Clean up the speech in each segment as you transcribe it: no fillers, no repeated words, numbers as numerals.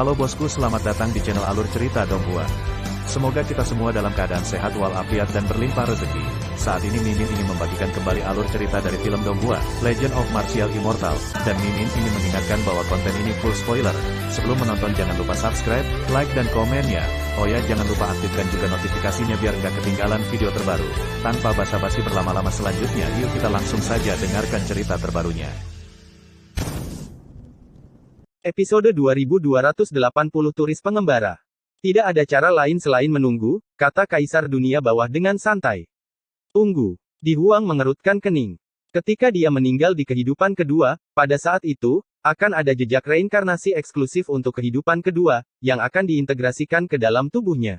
Halo bosku, selamat datang di channel Alur Cerita Donghua. Semoga kita semua dalam keadaan sehat walafiat dan berlimpah rezeki. Saat ini Mimin ingin membagikan kembali alur cerita dari film Donghua, Legend of Martial Immortal, dan Mimin ingin mengingatkan bahwa konten ini full spoiler. Sebelum menonton jangan lupa subscribe, like dan komen ya. Oh ya, jangan lupa aktifkan juga notifikasinya biar nggak ketinggalan video terbaru. Tanpa basa-basi berlama-lama selanjutnya, yuk kita langsung saja dengarkan cerita terbarunya. Episode 2280 Turis Pengembara. Tidak ada cara lain selain menunggu, kata Kaisar Dunia Bawah dengan santai. Tunggu. Di Huang mengerutkan kening. Ketika dia meninggal di kehidupan kedua, pada saat itu, akan ada jejak reinkarnasi eksklusif untuk kehidupan kedua, yang akan diintegrasikan ke dalam tubuhnya.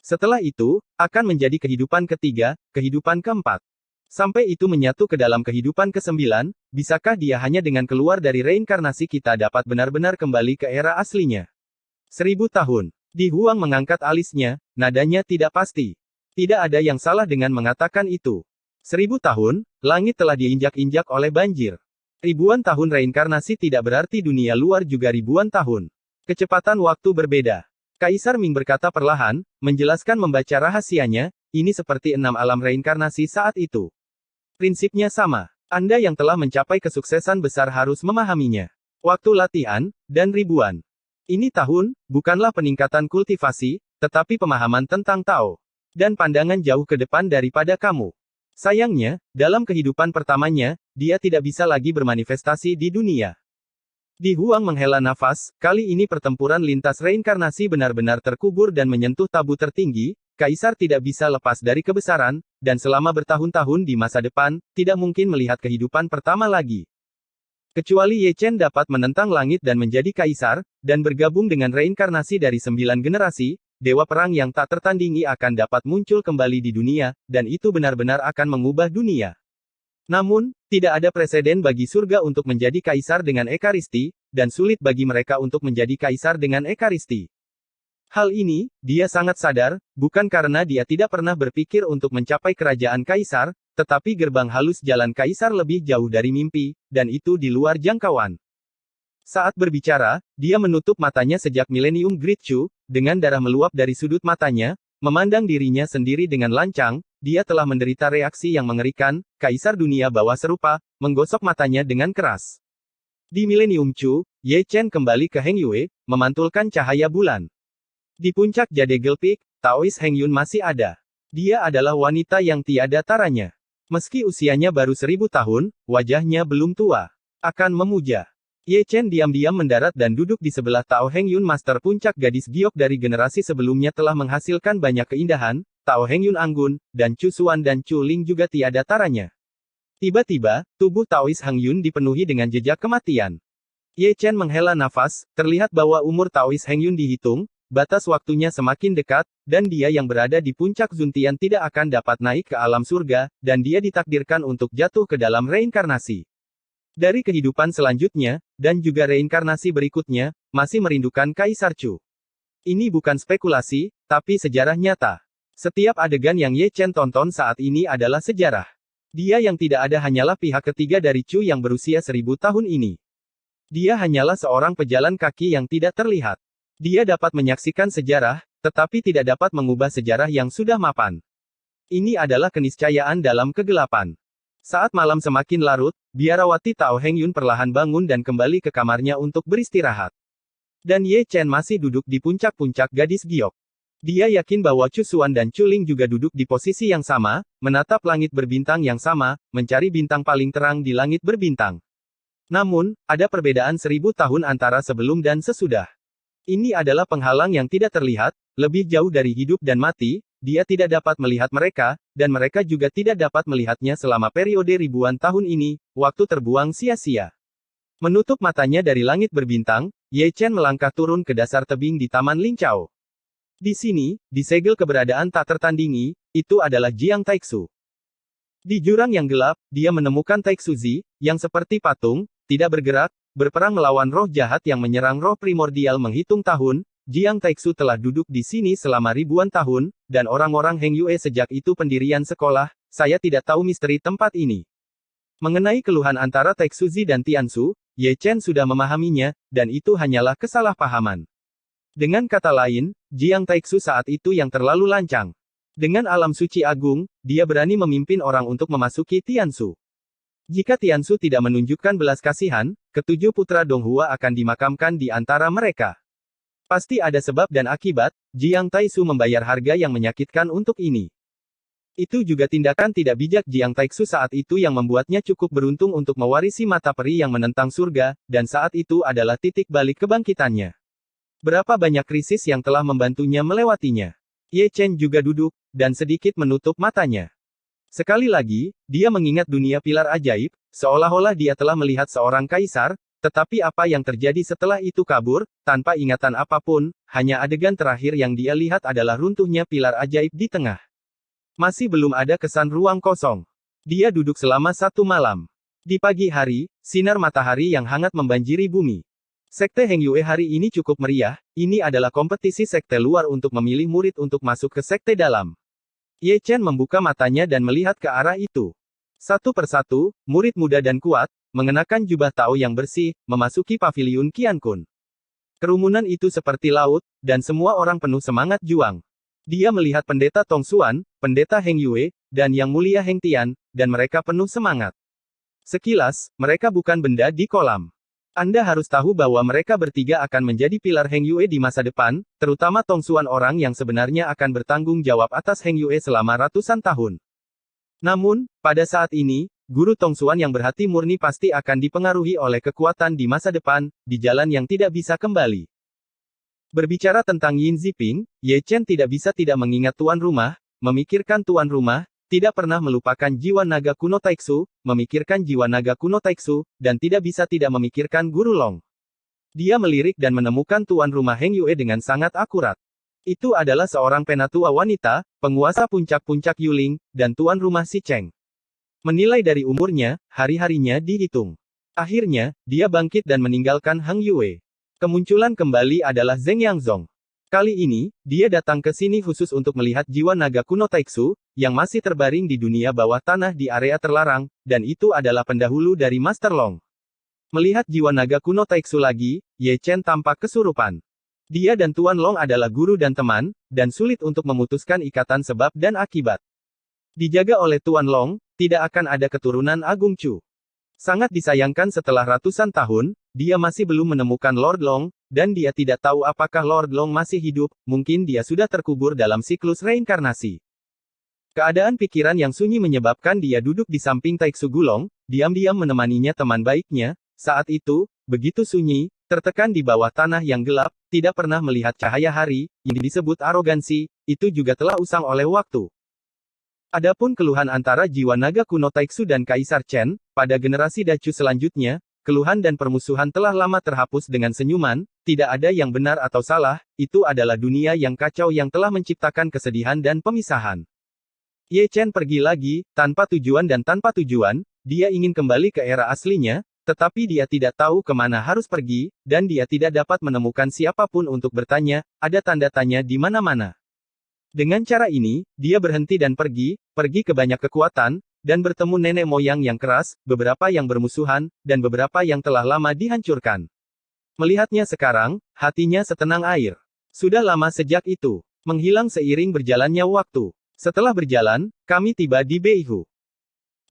Setelah itu, akan menjadi kehidupan ketiga, kehidupan keempat. Sampai itu menyatu ke dalam kehidupan ke-9, bisakah dia hanya dengan keluar dari reinkarnasi kita dapat benar-benar kembali ke era aslinya? 1000 tahun. Di Huang mengangkat alisnya, nadanya tidak pasti. Tidak ada yang salah dengan mengatakan itu. 1000 tahun, langit telah diinjak-injak oleh banjir. Ribuan tahun reinkarnasi tidak berarti dunia luar juga ribuan tahun. Kecepatan waktu berbeda. Kaisar Ming berkata perlahan, menjelaskan membaca rahasianya, ini seperti 6 alam reinkarnasi saat itu. Prinsipnya sama. Anda yang telah mencapai kesuksesan besar harus memahaminya. Waktu latihan, dan ribuan. Ini tahun, bukanlah peningkatan kultivasi, tetapi pemahaman tentang Tao. Dan pandangan jauh ke depan daripada kamu. Sayangnya, dalam kehidupan pertamanya, dia tidak bisa lagi bermanifestasi di dunia. Di Huang menghela nafas, kali ini pertempuran lintas reinkarnasi benar-benar terkubur dan menyentuh tabu tertinggi. Kaisar tidak bisa lepas dari kebesaran, dan selama bertahun-tahun di masa depan, tidak mungkin melihat kehidupan pertama lagi. Kecuali Ye Chen dapat menentang langit dan menjadi kaisar, dan bergabung dengan reinkarnasi dari 9 generasi, dewa perang yang tak tertandingi akan dapat muncul kembali di dunia, dan itu benar-benar akan mengubah dunia. Namun, tidak ada preseden bagi surga untuk menjadi kaisar dengan ekaristi, dan sulit bagi mereka untuk menjadi kaisar dengan ekaristi. Hal ini, dia sangat sadar, bukan karena dia tidak pernah berpikir untuk mencapai kerajaan kaisar, tetapi gerbang halus jalan kaisar lebih jauh dari mimpi, dan itu di luar jangkauan. Saat berbicara, dia menutup matanya sejak milenium Great Chu, dengan darah meluap dari sudut matanya, memandang dirinya sendiri dengan lancang, dia telah menderita reaksi yang mengerikan, Kaisar Dunia Bawah serupa, menggosok matanya dengan keras. Di milenium Chu, Ye Chen kembali ke Heng Yue, memantulkan cahaya bulan. Di puncak Jadegel Peak, Taois Heng Yun masih ada. Dia adalah wanita yang tiada taranya. Meski usianya baru 1000 tahun, wajahnya belum tua. Akan memuja. Ye Chen diam-diam mendarat dan duduk di sebelah Tao Heng Yun, master puncak gadis giok dari generasi sebelumnya telah menghasilkan banyak keindahan, Tao Heng Yun anggun, dan Chu Xuan dan Chu Ling juga tiada taranya. Tiba-tiba, tubuh Taois Heng Yun dipenuhi dengan jejak kematian. Ye Chen menghela nafas, terlihat bahwa umur Taois Heng Yun dihitung, batas waktunya semakin dekat, dan dia yang berada di puncak Zuntian tidak akan dapat naik ke alam surga, dan dia ditakdirkan untuk jatuh ke dalam reinkarnasi. Dari kehidupan selanjutnya, dan juga reinkarnasi berikutnya, masih merindukan Kaisar Chu. Ini bukan spekulasi, tapi sejarah nyata. Setiap adegan yang Ye Chen tonton saat ini adalah sejarah. Dia yang tidak ada hanyalah pihak ketiga dari Chu yang berusia 1000 tahun ini. Dia hanyalah seorang pejalan kaki yang tidak terlihat. Dia dapat menyaksikan sejarah, tetapi tidak dapat mengubah sejarah yang sudah mapan. Ini adalah keniscayaan dalam kegelapan. Saat malam semakin larut, biarawati Tao Heng Yun perlahan bangun dan kembali ke kamarnya untuk beristirahat. Dan Ye Chen masih duduk di puncak-puncak gadis giok. Dia yakin bahwa Chu Xuan dan Chu Ling juga duduk di posisi yang sama, menatap langit berbintang yang sama, mencari bintang paling terang di langit berbintang. Namun, ada perbedaan 1000 tahun antara sebelum dan sesudah. Ini adalah penghalang yang tidak terlihat, lebih jauh dari hidup dan mati, dia tidak dapat melihat mereka, dan mereka juga tidak dapat melihatnya selama periode ribuan tahun ini, waktu terbuang sia-sia. Menutup matanya dari langit berbintang, Ye Chen melangkah turun ke dasar tebing di Taman Lingchao. Di sini, disegel keberadaan tak tertandingi, itu adalah Jiang Taixu. Di jurang yang gelap, dia menemukan Taixu Zi, yang seperti patung, tidak bergerak, berperang melawan roh jahat yang menyerang roh primordial menghitung tahun. Jiang Taixu telah duduk di sini selama ribuan tahun, dan orang-orang Heng Yue sejak itu pendirian sekolah, saya tidak tahu misteri tempat ini. Mengenai keluhan antara Taixu Zi dan Tiansu, Ye Chen sudah memahaminya, dan itu hanyalah kesalahpahaman. Dengan kata lain, Jiang Taixu saat itu yang terlalu lancang. Dengan alam suci agung, dia berani memimpin orang untuk memasuki Tianshu. Jika Tianshu tidak menunjukkan belas kasihan, ketujuh putra Donghua akan dimakamkan di antara mereka. Pasti ada sebab dan akibat, Jiang Taixu membayar harga yang menyakitkan untuk ini. Itu juga tindakan tidak bijak Jiang Taixu saat itu yang membuatnya cukup beruntung untuk mewarisi mata peri yang menentang surga, dan saat itu adalah titik balik kebangkitannya. Berapa banyak krisis yang telah membantunya melewatinya. Ye Chen juga duduk, dan sedikit menutup matanya. Sekali lagi, dia mengingat dunia pilar ajaib, seolah-olah dia telah melihat seorang kaisar, tetapi apa yang terjadi setelah itu kabur, tanpa ingatan apapun, hanya adegan terakhir yang dia lihat adalah runtuhnya pilar ajaib di tengah. Masih belum ada kesan ruang kosong. Dia duduk selama 1 malam. Di pagi hari, sinar matahari yang hangat membanjiri bumi. Sekte Heng Yue hari ini cukup meriah, ini adalah kompetisi sekte luar untuk memilih murid untuk masuk ke sekte dalam. Ye Chen membuka matanya dan melihat ke arah itu. Satu persatu, murid muda dan kuat, mengenakan jubah Tao yang bersih, memasuki paviliun Qian Kun. Kerumunan itu seperti laut, dan semua orang penuh semangat juang. Dia melihat pendeta Tong Xuan, pendeta Heng Yue, dan yang mulia Heng Tian, dan mereka penuh semangat. Sekilas, mereka bukan benda di kolam. Anda harus tahu bahwa mereka bertiga akan menjadi pilar Heng Yue di masa depan, terutama Tong Xuan orang yang sebenarnya akan bertanggung jawab atas Heng Yue selama ratusan tahun. Namun, pada saat ini, guru Tong Xuan yang berhati murni pasti akan dipengaruhi oleh kekuatan di masa depan, di jalan yang tidak bisa kembali. Berbicara tentang Yin Ziping, Ye Chen tidak bisa tidak mengingat tuan rumah, memikirkan tuan rumah, tidak pernah melupakan jiwa naga kuno Taixu, memikirkan jiwa naga kuno Taixu, dan tidak bisa tidak memikirkan Guru Long. Dia melirik dan menemukan tuan rumah Heng Yue dengan sangat akurat. Itu adalah seorang penatua wanita, penguasa puncak-puncak Yuling, dan tuan rumah Si Cheng. Menilai dari umurnya, hari-harinya dihitung. Akhirnya, dia bangkit dan meninggalkan Heng Yue. Kemunculan kembali adalah Zheng Yangzong. Kali ini, dia datang ke sini khusus untuk melihat jiwa naga kuno Taixu, yang masih terbaring di dunia bawah tanah di area terlarang, dan itu adalah pendahulu dari Master Long. Melihat jiwa naga kuno Taixu lagi, Ye Chen tampak kesurupan. Dia dan Tuan Long adalah guru dan teman, dan sulit untuk memutuskan ikatan sebab dan akibat. Dijaga oleh Tuan Long, tidak akan ada keturunan Agung Chu. Sangat disayangkan setelah ratusan tahun, dia masih belum menemukan Lord Long, dan dia tidak tahu apakah Lord Long masih hidup, mungkin dia sudah terkubur dalam siklus reinkarnasi. Keadaan pikiran yang sunyi menyebabkan dia duduk di samping Taixu Gulong, diam-diam menemaninya teman baiknya, saat itu, begitu sunyi, tertekan di bawah tanah yang gelap, tidak pernah melihat cahaya hari, yang disebut arogansi, itu juga telah usang oleh waktu. Adapun keluhan antara jiwa naga kuno Taixu dan Kaisar Chen, pada generasi Dacu selanjutnya, keluhan dan permusuhan telah lama terhapus dengan senyuman, tidak ada yang benar atau salah, itu adalah dunia yang kacau yang telah menciptakan kesedihan dan pemisahan. Ye Chen pergi lagi, tanpa tujuan dan tanpa tujuan, dia ingin kembali ke era aslinya, tetapi dia tidak tahu kemana harus pergi, dan dia tidak dapat menemukan siapapun untuk bertanya, ada tanda tanya di mana-mana. Dengan cara ini, dia berhenti dan pergi ke banyak kekuatan, dan bertemu nenek moyang yang keras, beberapa yang bermusuhan, dan beberapa yang telah lama dihancurkan. Melihatnya sekarang, hatinya setenang air. Sudah lama sejak itu, menghilang seiring berjalannya waktu. Setelah berjalan, kami tiba di Beihu.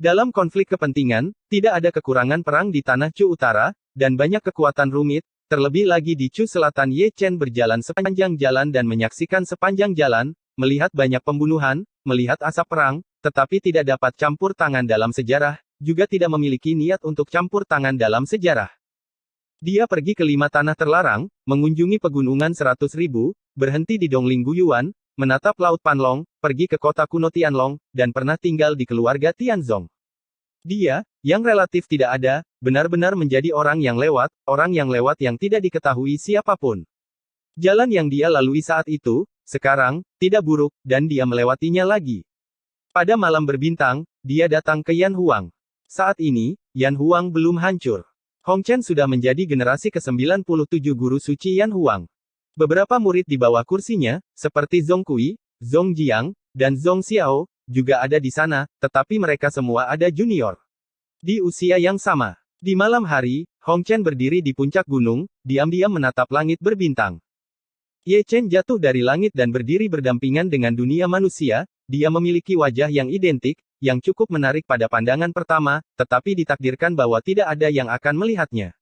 Dalam konflik kepentingan, tidak ada kekurangan perang di tanah Chu Utara, dan banyak kekuatan rumit, terlebih lagi di Chu Selatan. Ye Chen berjalan sepanjang jalan dan menyaksikan sepanjang jalan, melihat banyak pembunuhan, melihat asap perang, tetapi tidak dapat campur tangan dalam sejarah, juga tidak memiliki niat untuk campur tangan dalam sejarah. Dia pergi ke 5 tanah terlarang, mengunjungi pegunungan 100.000, berhenti di Dongling Guyuan, menatap Laut Panlong, pergi ke kota kuno Tianlong, dan pernah tinggal di keluarga Tianzong. Dia, yang relatif tidak ada, benar-benar menjadi orang yang lewat yang tidak diketahui siapapun. Jalan yang dia lalui saat itu, sekarang, tidak buruk, dan dia melewatinya lagi. Pada malam berbintang, dia datang ke Yan Huang. Saat ini, Yan Huang belum hancur. Hong Chen sudah menjadi generasi ke-97 guru suci Yan Huang. Beberapa murid di bawah kursinya, seperti Zhong Kui, Zhong Jiang, dan Zhong Xiao, juga ada di sana, tetapi mereka semua ada junior. Di usia yang sama. Di malam hari, Hong Chen berdiri di puncak gunung, diam-diam menatap langit berbintang. Ye Chen jatuh dari langit dan berdiri berdampingan dengan dunia manusia. Dia memiliki wajah yang identik, yang cukup menarik pada pandangan pertama, tetapi ditakdirkan bahwa tidak ada yang akan melihatnya.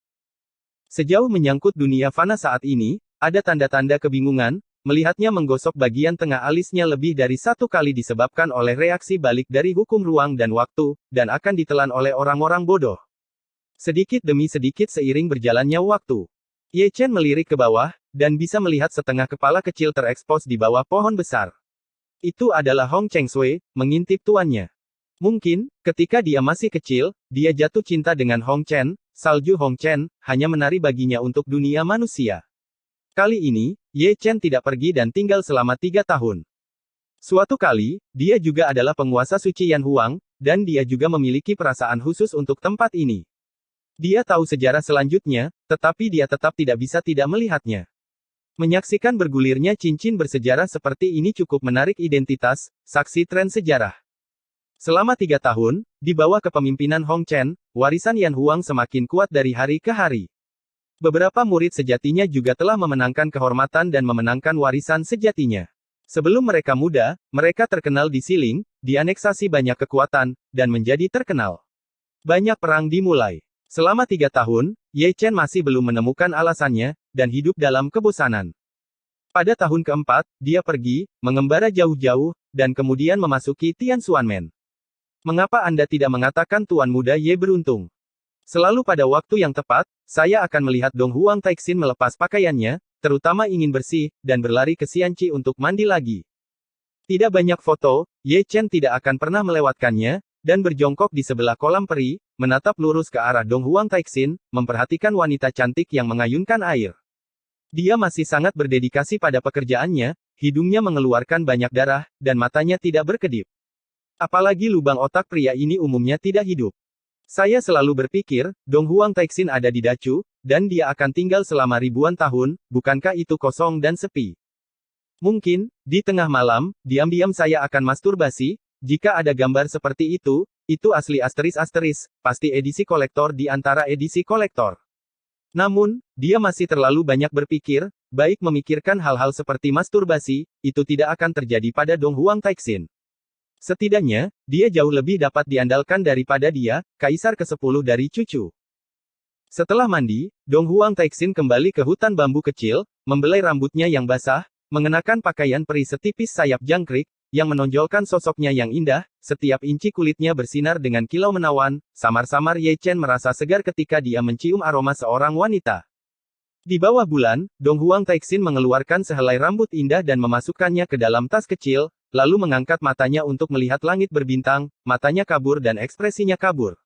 Sejauh menyangkut dunia fana saat ini, ada tanda-tanda kebingungan. Melihatnya menggosok bagian tengah alisnya lebih dari 1 kali disebabkan oleh reaksi balik dari hukum ruang dan waktu, dan akan ditelan oleh orang-orang bodoh. Sedikit demi sedikit seiring berjalannya waktu, Ye Chen melirik ke bawah, dan bisa melihat setengah kepala kecil terekspos di bawah pohon besar. Itu adalah Hong Chengsui, mengintip tuannya. Mungkin, ketika dia masih kecil, dia jatuh cinta dengan Hong Chen, salju Hong Chen, hanya menari baginya untuk dunia manusia. Kali ini, Ye Chen tidak pergi dan tinggal selama 3 tahun. Suatu kali, dia juga adalah penguasa suci Yan Huang, dan dia juga memiliki perasaan khusus untuk tempat ini. Dia tahu sejarah selanjutnya, tetapi dia tetap tidak bisa tidak melihatnya. Menyaksikan bergulirnya cincin bersejarah seperti ini cukup menarik identitas, saksi tren sejarah. Selama 3 tahun, di bawah kepemimpinan Hong Chen, warisan Yan Huang semakin kuat dari hari ke hari. Beberapa murid sejatinya juga telah memenangkan kehormatan dan memenangkan warisan sejatinya. Sebelum mereka muda, mereka terkenal di Siling, dianeksasi banyak kekuatan, dan menjadi terkenal. Banyak perang dimulai. Selama 3 tahun, Ye Chen masih belum menemukan alasannya, dan hidup dalam kebosanan. Pada tahun keempat, dia pergi, mengembara jauh-jauh, dan kemudian memasuki Tianxuanmen. Mengapa Anda tidak mengatakan Tuan Muda Ye beruntung? Selalu pada waktu yang tepat, saya akan melihat Dong Huang Taixin melepas pakaiannya, terutama ingin bersih, dan berlari ke Xianqi untuk mandi lagi. Tidak banyak foto, Ye Chen tidak akan pernah melewatkannya, dan berjongkok di sebelah kolam peri, menatap lurus ke arah Dong Huang Taixin, memperhatikan wanita cantik yang mengayunkan air. Dia masih sangat berdedikasi pada pekerjaannya, hidungnya mengeluarkan banyak darah, dan matanya tidak berkedip. Apalagi lubang otak pria ini umumnya tidak hidup. Saya selalu berpikir, Dong Huang Taixin ada di Dacu, dan dia akan tinggal selama ribuan tahun, bukankah itu kosong dan sepi? Mungkin, di tengah malam, diam-diam saya akan masturbasi, jika ada gambar seperti itu asli asteris-asteris, pasti edisi kolektor di antara edisi kolektor. Namun, dia masih terlalu banyak berpikir, baik memikirkan hal-hal seperti masturbasi, itu tidak akan terjadi pada Dong Huang Taixin. Setidaknya, dia jauh lebih dapat diandalkan daripada dia, kaisar ke-10 dari cucu. Setelah mandi, Dong Huang Taixin kembali ke hutan bambu kecil, membelai rambutnya yang basah, mengenakan pakaian peri setipis sayap jangkrik, yang menonjolkan sosoknya yang indah, setiap inci kulitnya bersinar dengan kilau menawan, samar-samar Ye Chen merasa segar ketika dia mencium aroma seorang wanita. Di bawah bulan, Dong Huang Taixin mengeluarkan sehelai rambut indah dan memasukkannya ke dalam tas kecil, lalu mengangkat matanya untuk melihat langit berbintang, matanya kabur dan ekspresinya kabur.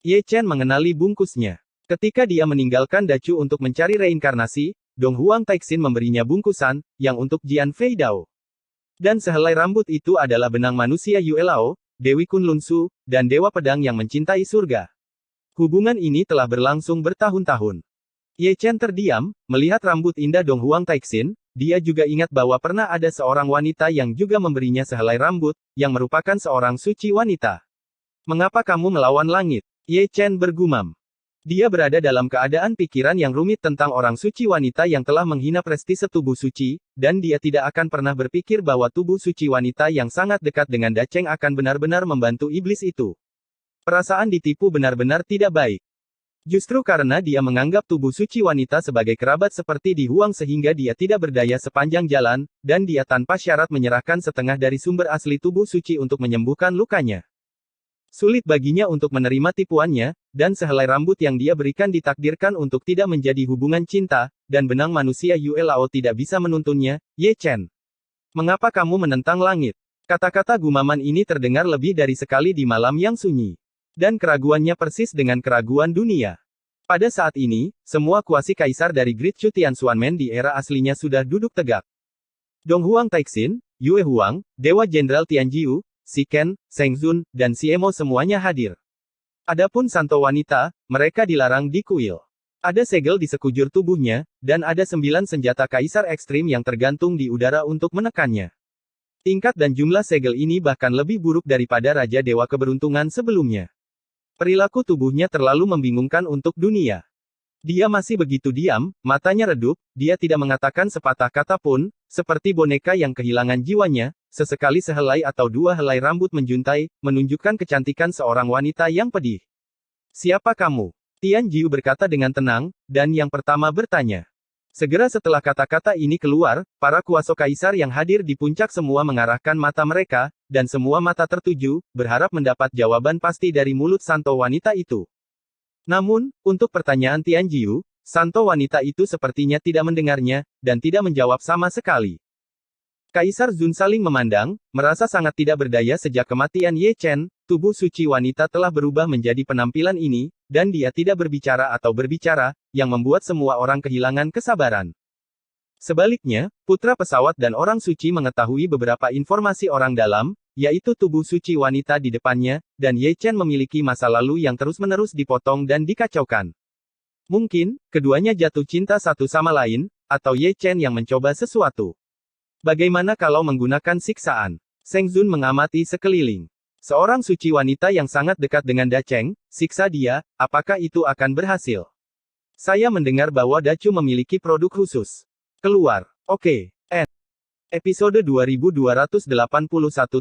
Ye Chen mengenali bungkusnya. Ketika dia meninggalkan Dacu untuk mencari reinkarnasi, Dong Huang Taixin memberinya bungkusan, yang untuk Jian Fei Dao. Dan sehelai rambut itu adalah benang manusia Yue Lao, Dewi Kunlun Su, dan Dewa Pedang yang mencintai surga. Hubungan ini telah berlangsung bertahun-tahun. Ye Chen terdiam, melihat rambut indah Dong Huang Taixin. Dia juga ingat bahwa pernah ada seorang wanita yang juga memberinya sehelai rambut, yang merupakan seorang suci wanita. Mengapa kamu melawan langit? Ye Chen bergumam. Dia berada dalam keadaan pikiran yang rumit tentang orang suci wanita yang telah menghina prestise tubuh suci, dan dia tidak akan pernah berpikir bahwa tubuh suci wanita yang sangat dekat dengan Dacheng akan benar-benar membantu iblis itu. Perasaan ditipu benar-benar tidak baik. Justru karena dia menganggap tubuh suci wanita sebagai kerabat seperti Di Huang sehingga dia tidak berdaya sepanjang jalan, dan dia tanpa syarat menyerahkan setengah dari sumber asli tubuh suci untuk menyembuhkan lukanya. Sulit baginya untuk menerima tipuannya, dan sehelai rambut yang dia berikan ditakdirkan untuk tidak menjadi hubungan cinta, dan benang manusia Yue Lao tidak bisa menuntunnya. Ye Chen, mengapa kamu menentang langit? Kata-kata gumaman ini terdengar lebih dari sekali di malam yang sunyi. Dan keraguannya persis dengan keraguan dunia. Pada saat ini, semua kuasi kaisar dari Great Chu Tianxuanmen di era aslinya sudah duduk tegak. Dong Huang Taixin, Yue Huang, Dewa Jenderal Tianjiu, Si Ken, Zheng Zun, dan Si Emo semuanya hadir. Adapun santo wanita, mereka dilarang di kuil. Ada segel di sekujur tubuhnya, dan ada 9 senjata kaisar ekstrim yang tergantung di udara untuk menekannya. Tingkat dan jumlah segel ini bahkan lebih buruk daripada Raja Dewa Keberuntungan sebelumnya. Perilaku tubuhnya terlalu membingungkan untuk dunia. Dia masih begitu diam, matanya redup, dia tidak mengatakan sepatah kata pun, seperti boneka yang kehilangan jiwanya, sesekali sehelai atau dua helai rambut menjuntai, menunjukkan kecantikan seorang wanita yang pedih. Siapa kamu? Tian Jiu berkata dengan tenang, dan yang pertama bertanya. Segera setelah kata-kata ini keluar, para kuasa kaisar yang hadir di puncak semua mengarahkan mata mereka, dan semua mata tertuju, berharap mendapat jawaban pasti dari mulut santo wanita itu. Namun, untuk pertanyaan Tian Jiu, santo wanita itu sepertinya tidak mendengarnya, dan tidak menjawab sama sekali. Kaisar Zun saling memandang, merasa sangat tidak berdaya sejak kematian Ye Chen, tubuh suci wanita telah berubah menjadi penampilan ini, dan dia tidak berbicara atau berbicara, yang membuat semua orang kehilangan kesabaran. Sebaliknya, putra pesawat dan orang suci mengetahui beberapa informasi orang dalam, yaitu tubuh suci wanita di depannya, dan Ye Chen memiliki masa lalu yang terus-menerus dipotong dan dikacaukan. Mungkin, keduanya jatuh cinta satu sama lain, atau Ye Chen yang mencoba sesuatu. Bagaimana kalau menggunakan siksaan? Seng Zun mengamati sekeliling. Seorang suci wanita yang sangat dekat dengan Da Cheng, siksa dia, apakah itu akan berhasil? Saya mendengar bahwa Dacu memiliki produk khusus. Keluar. Oke. Episode 2281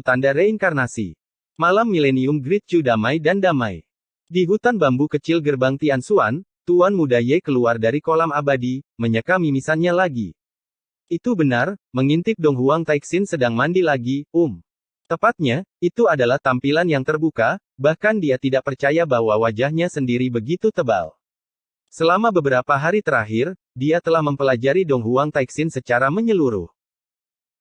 Tanda Reinkarnasi. Malam Milenium Great Chu damai dan damai. Di hutan bambu kecil gerbang Tianxuan, Tuan Muda Ye keluar dari kolam abadi, menyeka mimisannya lagi. Itu benar, mengintip Dong Huang Taixin sedang mandi lagi, Tepatnya, itu adalah tampilan yang terbuka, bahkan dia tidak percaya bahwa wajahnya sendiri begitu tebal. Selama beberapa hari terakhir, dia telah mempelajari Dong Huang Taixin secara menyeluruh.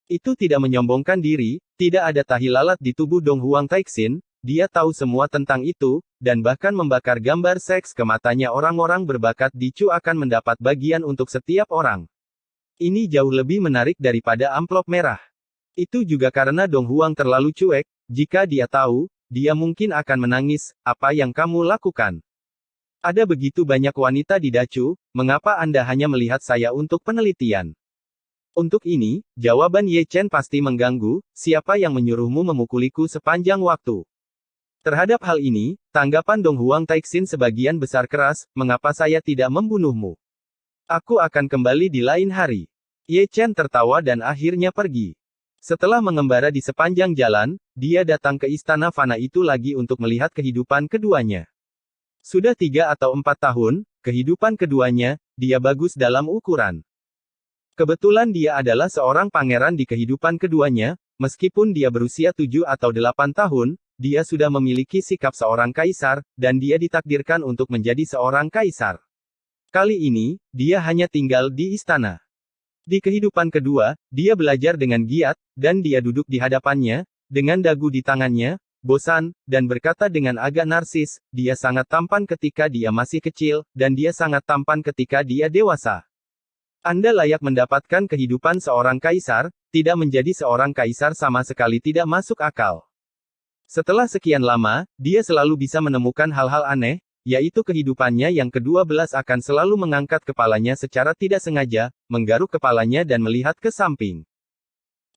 Itu tidak menyombongkan diri, tidak ada tahi lalat di tubuh Dong Huang Taixin, dia tahu semua tentang itu, dan bahkan membakar gambar seks ke matanya orang-orang berbakat di Chu akan mendapat bagian untuk setiap orang. Ini jauh lebih menarik daripada amplop merah. Itu juga karena Dong Huang terlalu cuek, jika dia tahu, dia mungkin akan menangis, apa yang kamu lakukan? Ada begitu banyak wanita di Dacu, mengapa Anda hanya melihat saya untuk penelitian? Untuk ini, jawaban Ye Chen pasti mengganggu, siapa yang menyuruhmu memukuliku sepanjang waktu? Terhadap hal ini, tanggapan Dong Huang Taixin sebagian besar keras, mengapa saya tidak membunuhmu? Aku akan kembali di lain hari. Ye Chen tertawa dan akhirnya pergi. Setelah mengembara di sepanjang jalan, dia datang ke istana fana itu lagi untuk melihat kehidupan keduanya. Sudah 3 atau 4 tahun, kehidupan keduanya, dia bagus dalam ukuran. Kebetulan dia adalah seorang pangeran di kehidupan keduanya, meskipun dia berusia 7 atau 8 tahun, dia sudah memiliki sikap seorang kaisar, dan dia ditakdirkan untuk menjadi seorang kaisar. Kali ini, dia hanya tinggal di istana. Di kehidupan kedua, dia belajar dengan giat, dan dia duduk di hadapannya, dengan dagu di tangannya, bosan, dan berkata dengan agak narsis, dia sangat tampan ketika dia masih kecil, dan dia sangat tampan ketika dia dewasa. Anda layak mendapatkan kehidupan seorang kaisar, tidak menjadi seorang kaisar sama sekali tidak masuk akal. Setelah sekian lama, dia selalu bisa menemukan hal-hal aneh, yaitu kehidupannya yang ke-12 akan selalu mengangkat kepalanya secara tidak sengaja, menggaruk kepalanya dan melihat ke samping.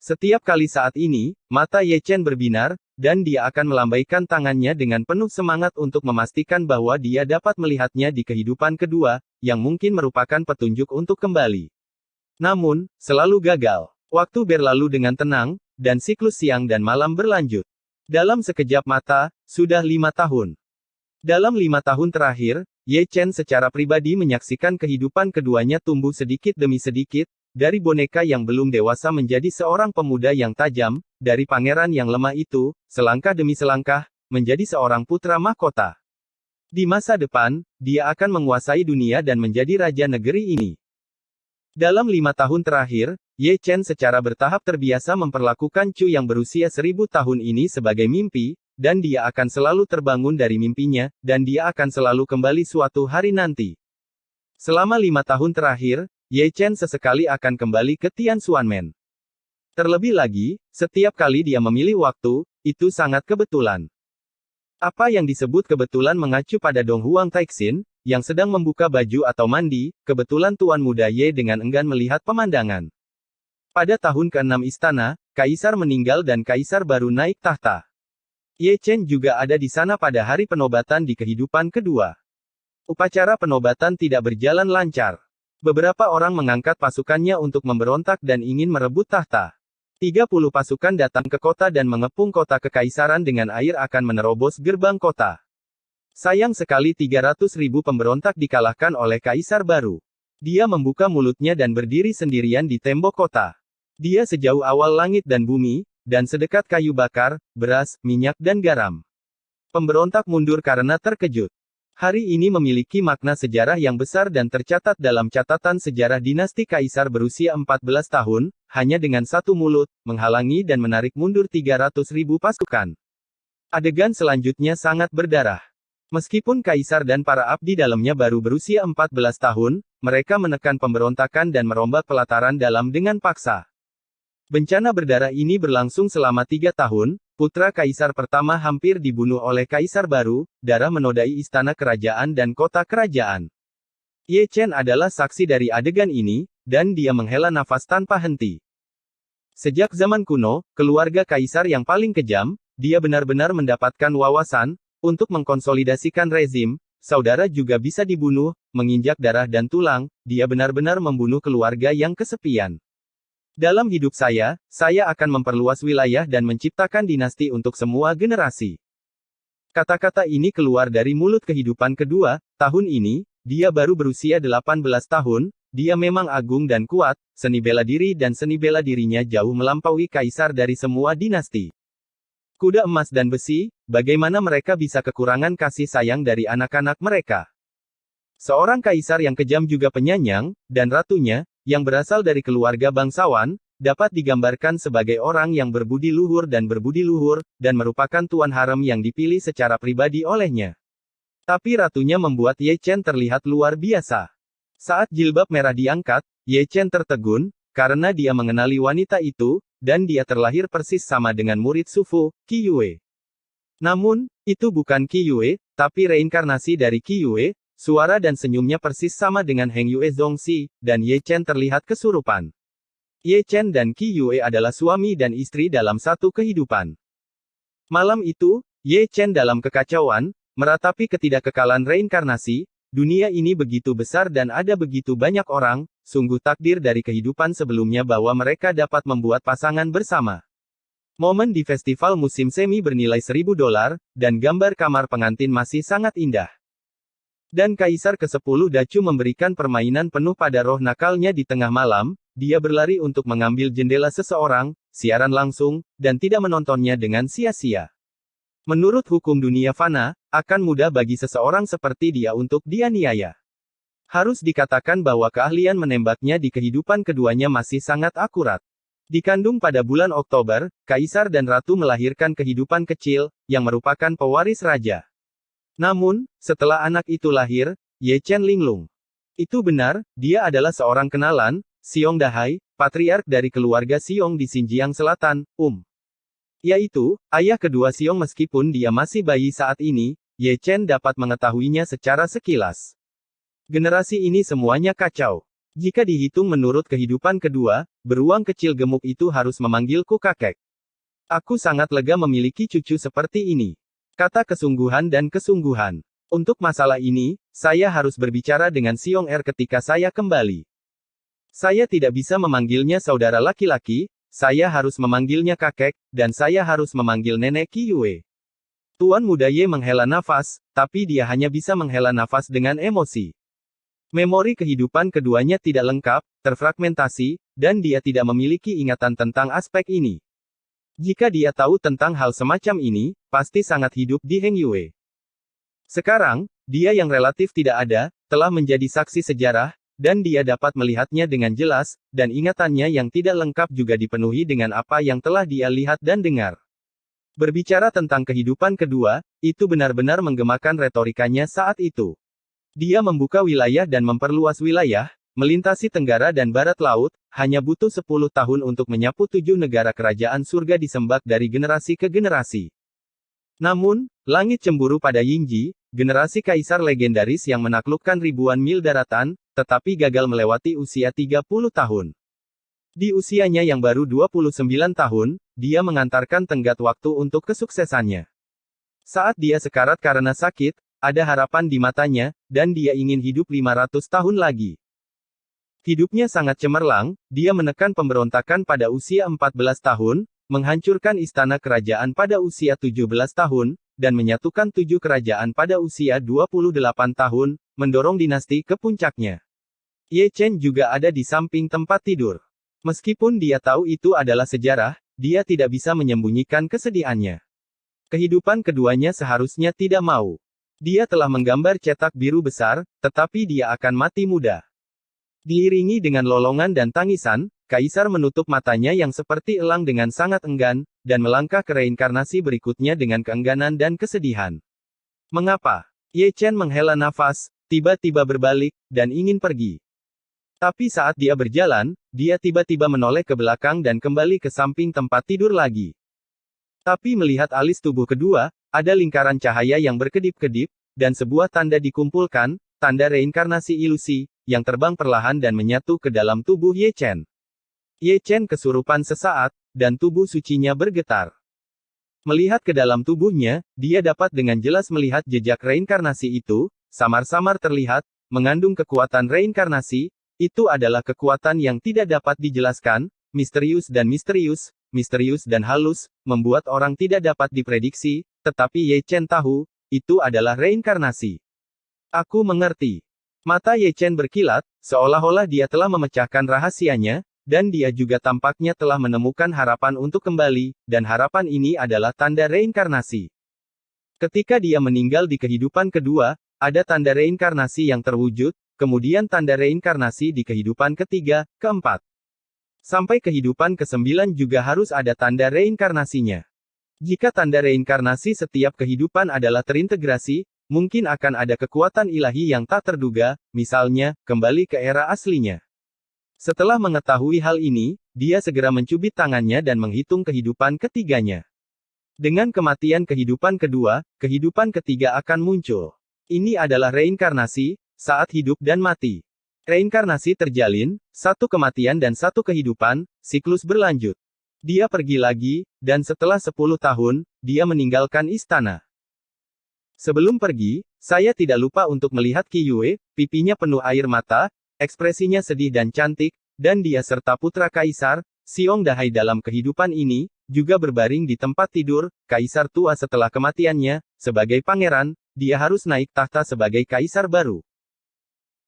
Setiap kali saat ini, mata Ye Chen berbinar, dan dia akan melambaikan tangannya dengan penuh semangat untuk memastikan bahwa dia dapat melihatnya di kehidupan kedua, yang mungkin merupakan petunjuk untuk kembali. Namun, selalu gagal. Waktu berlalu dengan tenang, dan siklus siang dan malam berlanjut. Dalam sekejap mata, sudah 5 tahun. Dalam 5 tahun terakhir, Ye Chen secara pribadi menyaksikan kehidupan keduanya tumbuh sedikit demi sedikit, dari boneka yang belum dewasa menjadi seorang pemuda yang tajam, dari pangeran yang lemah itu, selangkah demi selangkah, menjadi seorang putra mahkota. Di masa depan, dia akan menguasai dunia dan menjadi raja negeri ini. Dalam 5 tahun terakhir, Ye Chen secara bertahap terbiasa memperlakukan Chu yang berusia 1000 tahun ini sebagai mimpi, dan dia akan selalu terbangun dari mimpinya, dan dia akan selalu kembali suatu hari nanti. Selama 5 tahun terakhir, Ye Chen sesekali akan kembali ke Tianxuanmen. Terlebih lagi, setiap kali dia memilih waktu, itu sangat kebetulan. Apa yang disebut kebetulan mengacu pada Dong Huang Taixin, yang sedang membuka baju atau mandi, kebetulan Tuan Muda Ye dengan enggan melihat pemandangan. Pada tahun ke-6 istana, Kaisar meninggal dan Kaisar baru naik tahta. Ye Chen juga ada di sana pada hari penobatan di kehidupan kedua. Upacara penobatan tidak berjalan lancar. Beberapa orang mengangkat pasukannya untuk memberontak dan ingin merebut tahta. 30 pasukan datang ke kota dan mengepung kota kekaisaran dengan air akan menerobos gerbang kota. Sayang sekali 300.000 pemberontak dikalahkan oleh kaisar baru. Dia membuka mulutnya dan berdiri sendirian di tembok kota. Dia sejauh awal langit dan bumi, dan sedekat kayu bakar, beras, minyak dan garam. Pemberontak mundur karena terkejut. Hari ini memiliki makna sejarah yang besar dan tercatat dalam catatan sejarah dinasti kaisar berusia 14 tahun, hanya dengan satu mulut, menghalangi dan menarik mundur 300.000 pasukan. Adegan selanjutnya sangat berdarah. Meskipun kaisar dan para abdi dalamnya baru berusia 14 tahun, mereka menekan pemberontakan dan merombak pelataran dalam dengan paksa. Bencana berdarah ini berlangsung selama 3 tahun, putra kaisar pertama hampir dibunuh oleh kaisar baru, darah menodai istana kerajaan dan kota kerajaan. Ye Chen adalah saksi dari adegan ini, dan dia menghela nafas tanpa henti. Sejak zaman kuno, keluarga kaisar yang paling kejam, dia benar-benar mendapatkan wawasan, untuk mengkonsolidasikan rezim, saudara juga bisa dibunuh, menginjak darah dan tulang, dia benar-benar membunuh keluarga yang kesepian. Dalam hidup saya akan memperluas wilayah dan menciptakan dinasti untuk semua generasi. Kata-kata ini keluar dari mulut kehidupan kedua, tahun ini, dia baru berusia 18 tahun, dia memang agung dan kuat, seni bela diri dan seni bela dirinya jauh melampaui kaisar dari semua dinasti. Kuda emas dan besi, bagaimana mereka bisa kekurangan kasih sayang dari anak-anak mereka? Seorang kaisar yang kejam juga penyayang, dan ratunya, yang berasal dari keluarga bangsawan, dapat digambarkan sebagai orang yang berbudi luhur, dan merupakan tuan harem yang dipilih secara pribadi olehnya. Tapi ratunya membuat Ye Chen terlihat luar biasa. Saat jilbab merah diangkat, Ye Chen tertegun, karena dia mengenali wanita itu, dan dia terlahir persis sama dengan murid Sufu, Qi Yue. Namun, itu bukan Qi Yue, tapi reinkarnasi dari Qi Yue. Suara dan senyumnya persis sama dengan Heng Yue Zongxi, dan Ye Chen terlihat kesurupan. Ye Chen dan Qi Yue adalah suami dan istri dalam satu kehidupan. Malam itu, Ye Chen dalam kekacauan, meratapi ketidakkekalan reinkarnasi, dunia ini begitu besar dan ada begitu banyak orang, sungguh takdir dari kehidupan sebelumnya bahwa mereka dapat membuat pasangan bersama. Momen di festival musim semi bernilai $1.000, dan gambar kamar pengantin masih sangat indah. Dan Kaisar ke-10 Dacu memberikan permainan penuh pada roh nakalnya di tengah malam, dia berlari untuk mengambil jendela seseorang, siaran langsung, dan tidak menontonnya dengan sia-sia. Menurut hukum dunia fana, akan mudah bagi seseorang seperti dia untuk dianiaya. Harus dikatakan bahwa keahlian menembaknya di kehidupan keduanya masih sangat akurat. Dikandung pada bulan Oktober, Kaisar dan Ratu melahirkan kehidupan kecil, yang merupakan pewaris raja. Namun, setelah anak itu lahir, Ye Chen linglung. Itu benar, dia adalah seorang kenalan, Xiong Dahai, patriark dari keluarga Xiong di Xinjiang Selatan, Yaitu, ayah kedua Xiong meskipun dia masih bayi saat ini, Ye Chen dapat mengetahuinya secara sekilas. Generasi ini semuanya kacau. Jika dihitung menurut kehidupan kedua, beruang kecil gemuk itu harus memanggilku kakek. Aku sangat lega memiliki cucu seperti ini. Kata kesungguhan dan kesungguhan. Untuk masalah ini, saya harus berbicara dengan Xiong Er ketika saya kembali. Saya tidak bisa memanggilnya saudara laki-laki, saya harus memanggilnya kakek, dan saya harus memanggil nenek Qi Yue. Tuan Muda Ye menghela nafas, tapi dia hanya bisa menghela nafas dengan emosi. Memori kehidupan keduanya tidak lengkap, terfragmentasi, dan dia tidak memiliki ingatan tentang aspek ini. Jika dia tahu tentang hal semacam ini, pasti sangat hidup di Heng Yue. Sekarang, dia yang relatif tidak ada, telah menjadi saksi sejarah, dan dia dapat melihatnya dengan jelas, dan ingatannya yang tidak lengkap juga dipenuhi dengan apa yang telah dia lihat dan dengar. Berbicara tentang kehidupan kedua, itu benar-benar menggemakan retorikanya saat itu. Dia membuka wilayah dan memperluas wilayah, melintasi tenggara dan barat laut, hanya butuh 10 tahun untuk menyapu 7 negara kerajaan surga disembah dari generasi ke generasi. Namun, langit cemburu pada Yingji, generasi kaisar legendaris yang menaklukkan ribuan mil daratan, tetapi gagal melewati usia 30 tahun. Di usianya yang baru 29 tahun, dia mengantarkan tenggat waktu untuk kesuksesannya. Saat dia sekarat karena sakit, ada harapan di matanya, dan dia ingin hidup 500 tahun lagi. Hidupnya sangat cemerlang, dia menekan pemberontakan pada usia 14 tahun, menghancurkan istana kerajaan pada usia 17 tahun, dan menyatukan 7 kerajaan pada usia 28 tahun, mendorong dinasti ke puncaknya. Ye Chen juga ada di samping tempat tidur. Meskipun dia tahu itu adalah sejarah, dia tidak bisa menyembunyikan kesedihannya. Kehidupan keduanya seharusnya tidak mau. Dia telah menggambar cetak biru besar, tetapi dia akan mati muda. Diiringi dengan lolongan dan tangisan, Kaisar menutup matanya yang seperti elang dengan sangat enggan, dan melangkah ke reinkarnasi berikutnya dengan keengganan dan kesedihan. Mengapa? Ye Chen menghela nafas, tiba-tiba berbalik, dan ingin pergi. Tapi saat dia berjalan, dia tiba-tiba menoleh ke belakang dan kembali ke samping tempat tidur lagi. Tapi melihat alis tubuh kedua, ada lingkaran cahaya yang berkedip-kedip, dan sebuah tanda dikumpulkan, tanda reinkarnasi ilusi, yang terbang perlahan dan menyatu ke dalam tubuh Ye Chen. Ye Chen kesurupan sesaat, dan tubuh sucinya bergetar. Melihat ke dalam tubuhnya, dia dapat dengan jelas melihat jejak reinkarnasi itu, samar-samar terlihat, mengandung kekuatan reinkarnasi, itu adalah kekuatan yang tidak dapat dijelaskan, misterius dan halus, membuat orang tidak dapat diprediksi, tetapi Ye Chen tahu, itu adalah reinkarnasi. Aku mengerti. Mata Ye Chen berkilat, seolah-olah dia telah memecahkan rahasianya, dan dia juga tampaknya telah menemukan harapan untuk kembali, dan harapan ini adalah tanda reinkarnasi. Ketika dia meninggal di kehidupan kedua, ada tanda reinkarnasi yang terwujud, kemudian tanda reinkarnasi di kehidupan ketiga, keempat. Sampai kehidupan ke-9 juga harus ada tanda reinkarnasinya. Jika tanda reinkarnasi setiap kehidupan adalah terintegrasi, mungkin akan ada kekuatan ilahi yang tak terduga, misalnya, kembali ke era aslinya. Setelah mengetahui hal ini, dia segera mencubit tangannya dan menghitung kehidupan ketiganya. Dengan kematian kehidupan kedua, kehidupan ketiga akan muncul. Ini adalah reinkarnasi, saat hidup dan mati. Reinkarnasi terjalin, satu kematian dan satu kehidupan, siklus berlanjut. Dia pergi lagi, dan setelah 10 tahun, dia meninggalkan istana. Sebelum pergi, saya tidak lupa untuk melihat Qi Yue, pipinya penuh air mata, ekspresinya sedih dan cantik, dan dia serta putra Kaisar, Xiong Dahai dalam kehidupan ini, juga berbaring di tempat tidur, Kaisar tua setelah kematiannya, sebagai pangeran, dia harus naik tahta sebagai Kaisar baru.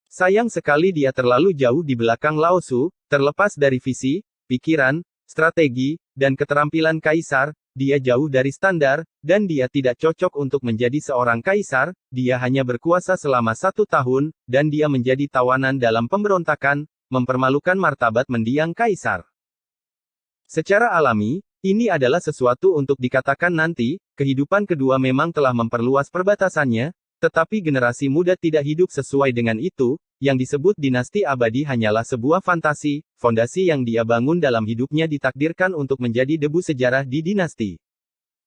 Sayang sekali dia terlalu jauh di belakang Lao Su, terlepas dari visi, pikiran, strategi, dan keterampilan Kaisar, dia jauh dari standar, dan dia tidak cocok untuk menjadi seorang kaisar, dia hanya berkuasa selama 1 tahun, dan dia menjadi tawanan dalam pemberontakan, mempermalukan martabat mendiang kaisar. Secara alami, ini adalah sesuatu untuk dikatakan nanti, kehidupan kedua memang telah memperluas perbatasannya, tetapi generasi muda tidak hidup sesuai dengan itu, yang disebut dinasti abadi hanyalah sebuah fantasi, fondasi yang dia bangun dalam hidupnya ditakdirkan untuk menjadi debu sejarah di dinasti.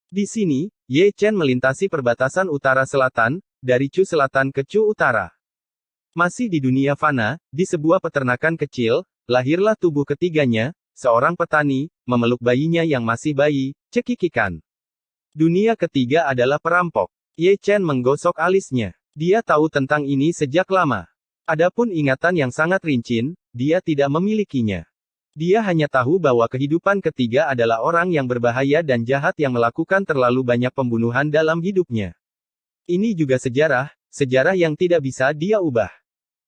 Di sini, Ye Chen melintasi perbatasan utara-selatan, dari Chu Selatan ke Chu Utara. Masih di dunia fana, di sebuah peternakan kecil, lahirlah tubuh ketiganya, seorang petani, memeluk bayinya yang masih bayi, cekikikan. Dunia ketiga adalah perampok. Ye Chen menggosok alisnya. Dia tahu tentang ini sejak lama. Adapun ingatan yang sangat rinci, dia tidak memilikinya. Dia hanya tahu bahwa kehidupan ketiga adalah orang yang berbahaya dan jahat yang melakukan terlalu banyak pembunuhan dalam hidupnya. Ini juga sejarah, sejarah yang tidak bisa dia ubah.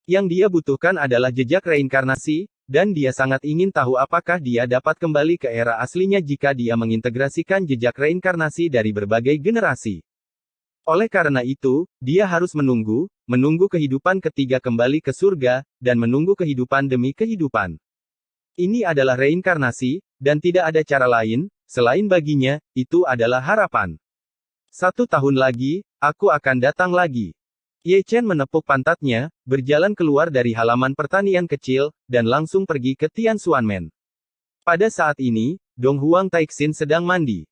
Yang dia butuhkan adalah jejak reinkarnasi, dan dia sangat ingin tahu apakah dia dapat kembali ke era aslinya jika dia mengintegrasikan jejak reinkarnasi dari berbagai generasi. Oleh karena itu, dia harus menunggu kehidupan ketiga kembali ke surga, dan menunggu kehidupan demi kehidupan. Ini adalah reinkarnasi, dan tidak ada cara lain, selain baginya, itu adalah harapan. 1 tahun lagi, aku akan datang lagi. Ye Chen menepuk pantatnya, berjalan keluar dari halaman pertanian kecil, dan langsung pergi ke Tianxuanmen. Pada saat ini, Dong Huang Taixin sedang mandi.